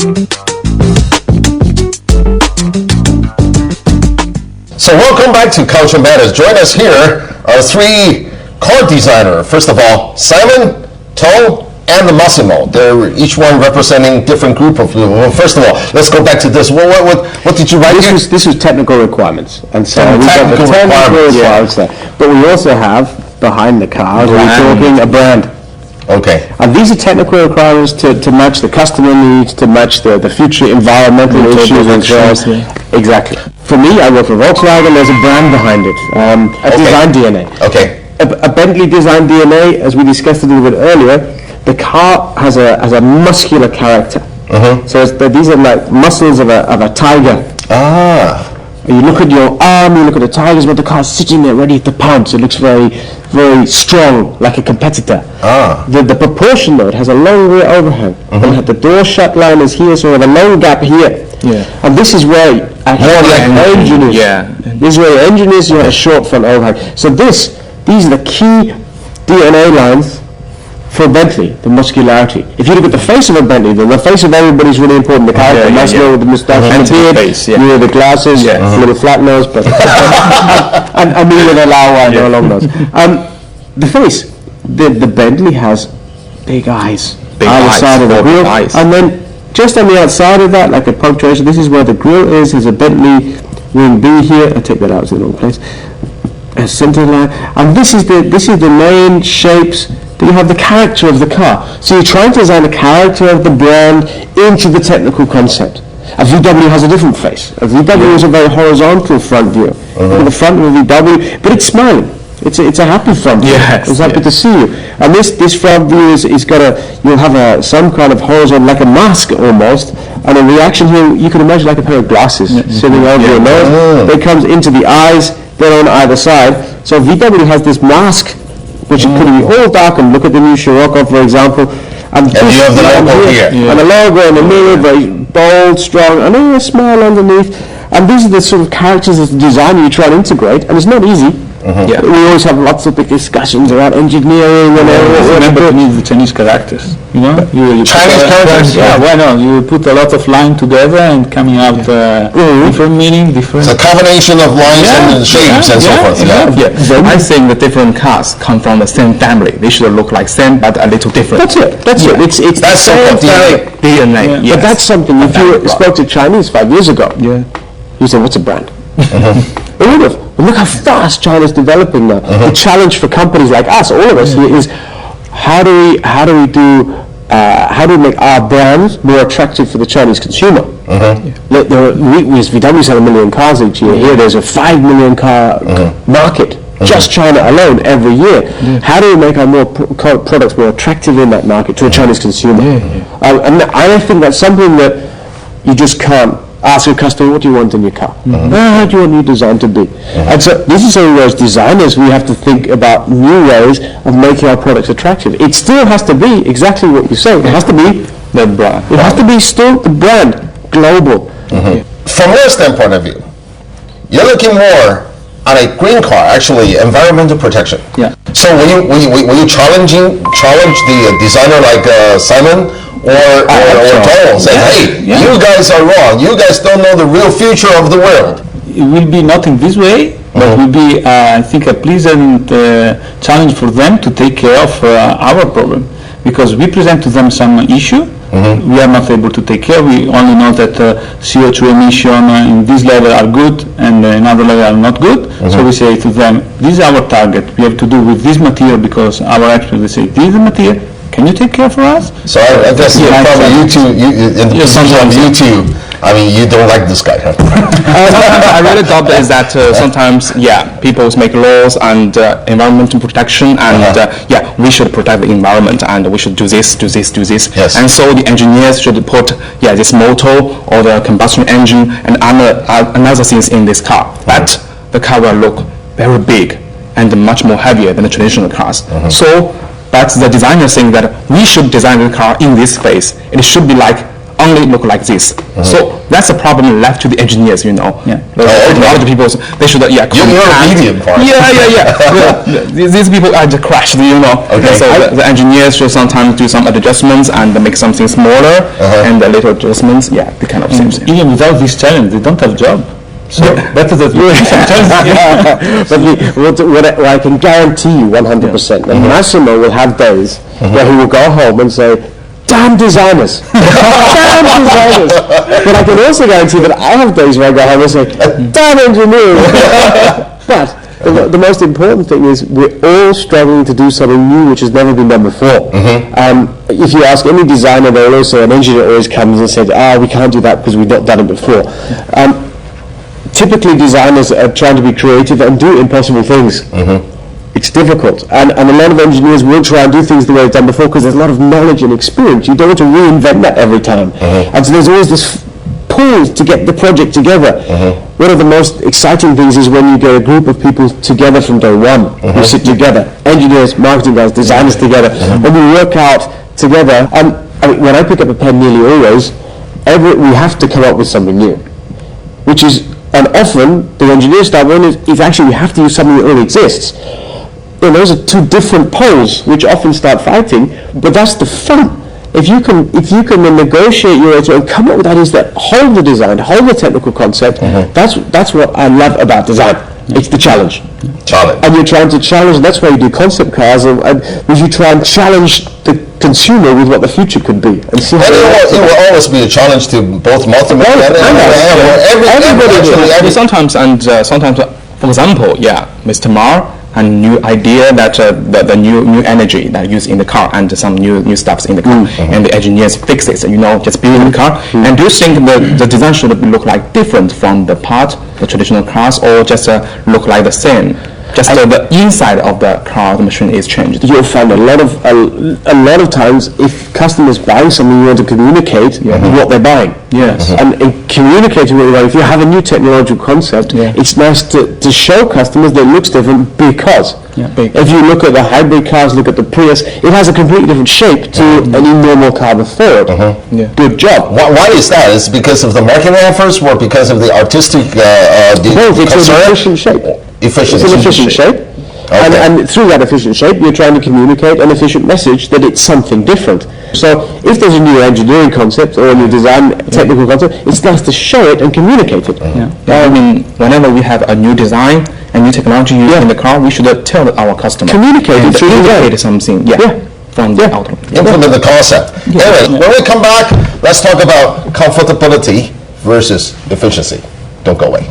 So welcome back to Culture Matters. Join us here are three car designers. First of all, Simon, Tong, and the Massimo. They're each one representing different group of people. Well, first of all, let's go back to this. What did you write here? This was technical requirements. And so we've got the Technical technical requirements, requirements there. But we also have, behind the cars, we're talking a brand. Okay. And these are technical requirements to match the customer needs, to match the future environmental issues and so on. Exactly. For me, I work for Volkswagen, there's a brand behind it, a design DNA. Okay. A Bentley design DNA, as we discussed a little bit earlier, the car has a muscular character. So these are like muscles of a tiger. You look at your arm, you look at the tigers, but the car's sitting there ready to pounce. It looks very, very strong, like a competitor. The proportion though, it has a long rear overhang. The door shut line is here, so we have a long gap here. And this is where the engine is. This is where the engine is, you have a short front overhang. So these are the key DNA lines for Bentley, the muscularity. If you look at the face of a Bentley, then the face of everybody is really important. The character, muscular with the moustache and the beard, you know, the glasses, little flat nose, but and me with a low one or a long nose. The face, the Bentley has big eyes on the side of the wheel, and then just on the outside of that, like a punctuation, this is where the grille is. There's a Bentley wing B here. I take that out, it's in the wrong place. A center line, and this is the main shapes. You have the character of the car. So you're trying to design the character of the brand into the technical concept. A VW has a different face. A VW is a very horizontal front view. Look at the front of a VW, but it's smiling. It's a happy front view. It's happy to see you. And this front view is you'll have some kind of horizontal, like a mask almost, and a reaction here, you can imagine like a pair of glasses sitting over your nose. It comes into the eyes, then on either side. So VW has this mask, which could be all dark, and look at the new Scirocco, for example. And you have the logo here. And the logo in the mirror, very bold, strong, and a smile underneath. And these are the sort of characters of the design you try to integrate, and it's not easy. We always have lots of big discussions around engineering and everything. Remember to need the Chinese characters, you know? You Chinese characters? You put a lot of line together and coming out different meaning, different... It's a combination of lines and shapes and so forth. I think the different cars come from the same family. They should look like same, but a little different. That's it. It's that's the same DNA. But that's something, if you spoke to Chinese 5 years ago, you said, what's a brand? They would have. Look how fast China's developing now. The challenge for companies like us, all of us here, is how do we make our brands more attractive for the Chinese consumer? We as VW sell 1 million cars each year. Here there's a 5 million car market, just China alone, every year. How do we make our products more attractive in that market to a Chinese consumer? And I think that's something that you just can't ask a customer, what do you want in your car? How do you want your design to be? And so this is something where as designers we have to think about new ways of making our products attractive. It still has to be exactly what you say. It has to be the brand. It has to be still the brand, global. From your standpoint of view, you're looking more on a green car, actually environmental protection. So will you challenge the designer like Simon or Tong, say, hey, you guys are wrong. You guys don't know the real future of the world. It will be not in this way, but will be, I think, a pleasant challenge for them to take care of our problem, because we present to them some issue. We are not able to take care. We only know that CO2 emission in this level are good and in other level are not good. So we say to them, this is our target. We have to do with this material, because our experts, they say, this is the material. Can you take care for us? So I guess probably you two, I mean, you don't like this guy, huh? I really thought is that sometimes, people make laws and environmental protection, and we should protect the environment, and we should do this. Yes. And so the engineers should put this motor or the combustion engine and another things in this car. But the car will look very big and much more heavier than the traditional cars. But the designer think that we should design the car in this space. It should be like only look like this. So that's a problem left to the engineers, you know. Yeah. The technology people, they should, You're a medium part. These people are just crashed, you know. Okay. So the engineers should sometimes do some adjustments and make something smaller and a little adjustments. Yeah, the kind of things. Even without this challenge, they don't have job. So better that we But what I can guarantee you 100%, that Massimo will have days where he will go home and say, damn designers! Damn designers! But I can also guarantee that I have days where I go home and say, damn engineers! But the most important thing is we're all struggling to do something new which has never been done before. If you ask any designer, they'll also, an engineer always comes and says, we can't do that because we've not done it before. Typically designers are trying to be creative and do impossible things. It's difficult, and a lot of engineers will try and do things the way they've done before because there's a lot of knowledge and experience. You don't want to reinvent that every time. And so there's always this pull to get the project together. One of the most exciting things is when you get a group of people together from day one, who sit together, engineers, marketing guys, designers together, and we work out together. I mean, when I pick up a pen nearly always, we have to come up with something new, which is, and often the engineers start one is actually we have to use something that already exists. You know, those are two different poles which often start fighting, but that's the fun. If you can then negotiate your way through and come up with ideas that hold the design, hold the technical concept, that's what I love about design. It's the challenge. And you're trying to challenge, and that's why you do concept cars, and you try and challenge the consumer with what the future could be. And see it will always be a challenge to both multimedia and everybody. Sometimes, for example, Mr. Marr, a new idea that the new energy that used in the car and some new stuffs in the car, and the engineers fix it, just build the car. And do you think the design should look like different from the traditional cars, or just look like the same? Just the inside of the car, the machine is changed. You'll find a lot of times, if customers buying something, you want to communicate what they're buying. Yes. And in communicating what they're buying, if you have a new technological concept, it's nice to show customers that it looks different because if you look at the hybrid cars, look at the Prius, it has a completely different shape to any normal car before it. Good job. Why is that? Is it because of the marketing efforts or because of the artistic it's an efficient shape. It's an efficient shape. And through that efficient shape, you're trying to communicate an efficient message that it's something different. So if there's a new engineering concept or a new design technical concept, it's nice to show it and communicate it. I mean, whenever we have a new design and new technology used in the car, we should tell our customer. Communicate it through something. From the outcome. Implement the concept. Anyway, when we come back, let's talk about comfortability versus efficiency. Don't go away.